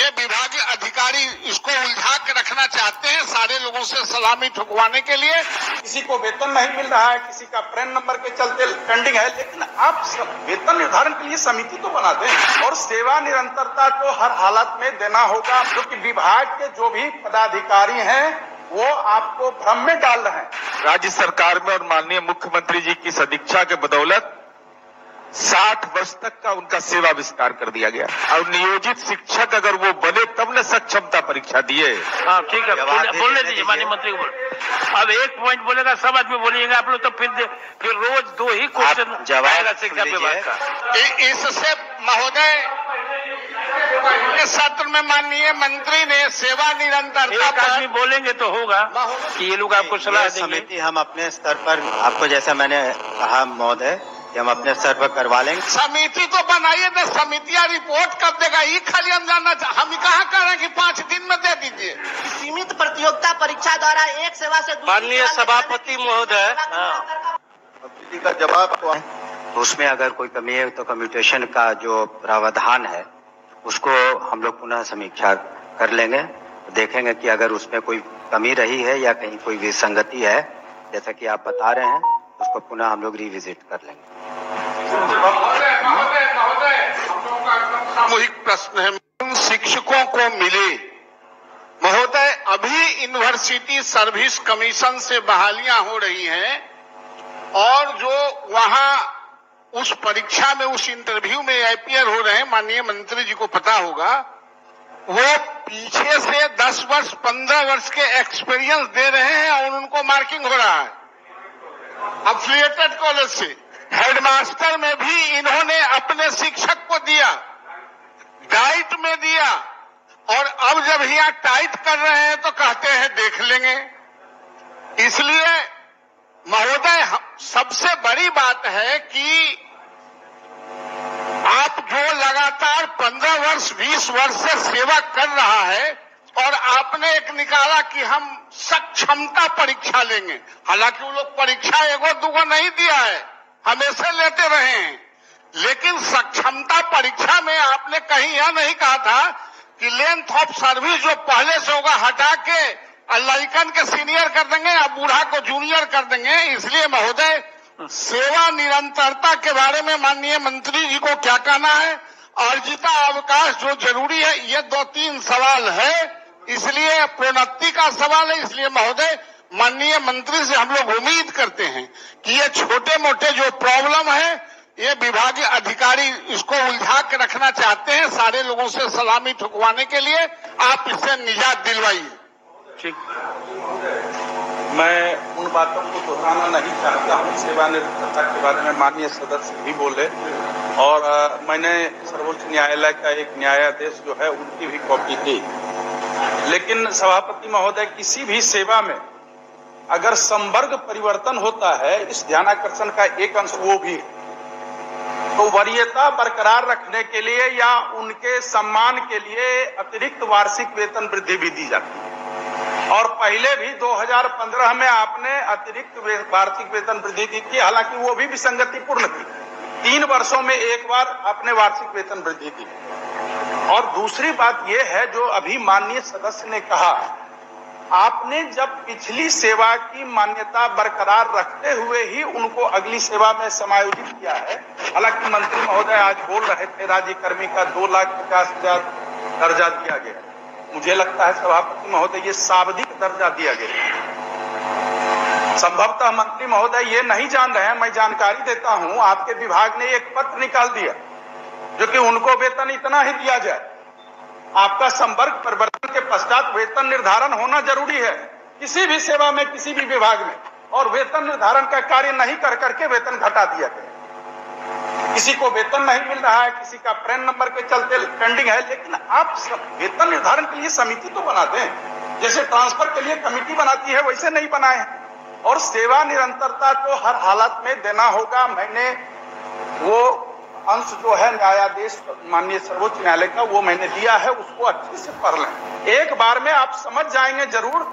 ये विभागीय अधिकारी इसको उलझा के रखना चाहते हैं, सारे लोगों से सलामी ठुकवाने के लिए। किसी को वेतन नहीं मिल रहा है, किसी का पैन नंबर के चलते पेंडिंग है, लेकिन आप वेतन निर्धारण के लिए समिति तो बना दें और सेवा निरंतरता तो हर हालत में देना होगा, क्योंकि विभाग के जो भी पदाधिकारी हैं वो आपको भ्रम में डाल रहे हैं। राज्य सरकार में और माननीय मुख्यमंत्री जी की सदिच्छा के बदौलत 60 वर्ष तक का उनका सेवा विस्तार कर दिया गया और नियोजित शिक्षक अगर वो बने तब न सक्षमता परीक्षा दिए। हाँ ठीक है, बोलने दीजिए माननीय मंत्री को। अब एक पॉइंट बोलेगा, सब आदमी बोलिएगा आप लोग, तो फिर रोज 2 ही क्वेश्चन आएगा शिक्षा विभाग का। इससे महोदय इस सत्र में माननीय मंत्री ने सेवा निरंतरता एक आदमी बोलेंगे तो होगा कि ये लोग आपको सलाह देंगे। समिति हम अपने स्तर पर, आपको जैसा मैंने कहा महोदय, हम अपने स्तर पर करवा लेंगे। समिति तो बनाइए ना, समितियां रिपोर्ट कर देगा, ये खाली हम जानना हम कहाँ कह रहे हैं कि 5 दिन में दे दीजिए। सीमित प्रतियोगिता परीक्षा द्वारा एक सेवा से माननीय सभापति महोदय का जवाब तो उसमें अगर कोई कमी है तो कम्यूटेशन का जो प्रावधान है उसको हम लोग पुनः समीक्षा कर लेंगे, देखेंगे कि अगर उसमें कोई कमी रही है या कहीं कोई विसंगति है जैसा कि आप बता रहे हैं, उसको पुनः हम लोग रिविजिट कर लेंगे। सामूहिक प्रश्न है, शिक्षकों को मिले महोदय, अभी यूनिवर्सिटी सर्विस कमीशन से बहालियां हो रही हैं और जो वहां उस परीक्षा में, उस इंटरव्यू में अपियर हो रहे हैं, माननीय मंत्री जी को पता होगा, वो पीछे से 10 वर्ष 15 वर्ष के एक्सपीरियंस दे रहे हैं और उनको मार्किंग हो रहा है अफिलिएटेड कॉलेज से। हेडमास्टर में भी इन्होंने अपने शिक्षक को दिया, डाइट में दिया, और अब जब यहाँ टाइट कर रहे हैं तो कहते हैं देख लेंगे। इसलिए महोदय सबसे बड़ी बात है कि आप जो लगातार 15 वर्ष 20 वर्ष से सेवा कर रहा है और आपने एक निकाला कि हम सक्षमता परीक्षा लेंगे, हालांकि वो लोग परीक्षा 1-2 नहीं दिया है, हमेशा लेते रहे हैं, लेकिन सक्षमता परीक्षा में आपने कहीं यह नहीं कहा था कि लेंथ ऑफ सर्विस जो पहले से होगा हटा के लड़कन के सीनियर कर देंगे या बूढ़ा को जूनियर कर देंगे। इसलिए महोदय सेवा निरंतरता के बारे में माननीय मंत्री जी को क्या कहना है, अर्जिता अवकाश जो जरूरी है, ये 2-3 सवाल है, इसलिए प्रोन्नति का सवाल है। इसलिए महोदय माननीय मंत्री से हम लोग उम्मीद करते हैं कि ये छोटे मोटे जो प्रॉब्लम है, ये विभागीय अधिकारी इसको उलझा के रखना चाहते हैं, सारे लोगों से सलामी ठुकवाने के लिए आप इससे निजात दिलवाइए। ठीक, मैं उन बातों को दोहराना नहीं चाहता हूँ। सेवा निरंतरता के बारे में माननीय सदस्य भी बोले और मैंने सर्वोच्च न्यायालय का एक न्यायाधीश जो है उनकी भी कॉपी दी, लेकिन सभापति महोदय किसी भी सेवा में अगर संवर्ग परिवर्तन होता है, इस ध्यानाकर्षण का एक अंश वो भी है, तो वरीयता बरकरार रखने के लिए या उनके सम्मान के लिए अतिरिक्त वार्षिक वेतन वृद्धि भी दी जाती है। और पहले भी 2015 में आपने अतिरिक्त वार्षिक वेतन वृद्धि दी थी, हालांकि वो भी विसंगतिपूर्ण थी। 3 वर्षों में एक बार आपने वार्षिक वेतन वृद्धि दी। और दूसरी बात यह है जो अभी माननीय सदस्य ने कहा, आपने जब पिछली सेवा की मान्यता बरकरार रखते हुए ही उनको अगली सेवा में समायोजित किया है। हालांकि मंत्री महोदय आज बोल रहे थे राज्य कर्मी का 2,50,000 दर्जा दिया गया, मुझे लगता है सभापति महोदय ये शाब्दिक दर्जा दिया गया। संभवतः मंत्री महोदय ये नहीं जान रहे हैं, मैं जानकारी देता हूं, आपके विभाग ने एक पत्र निकाल दिया जो कि उनको वेतन इतना ही दिया जाए। आपका संवर्ग परिवर्तन के पश्चात वेतन निर्धारण होना जरूरी है किसी भी सेवा में, किसी भी विभाग में, और वेतन निर्धारण का कार्य नहीं कर करके वेतन घटा दिया गया। किसी को वेतन नहीं मिल रहा है, किसी का पैन नंबर के चलते पेंडिंग है, लेकिन आप वेतन निर्धारण के लिए समिति तो बना दें, जैसे ट्रांसफर के लिए कमेटी बनाती है वैसे नहीं बनाए। और सेवा निरंतरता तो हर हालत में देना होगा। मैंने वो अंश जो है न्यायाधीश माननीय सर्वोच्च न्यायालय का वो मैंने दिया है, उसको अच्छे से पढ़ लें, एक बार में आप समझ जाएंगे जरूर।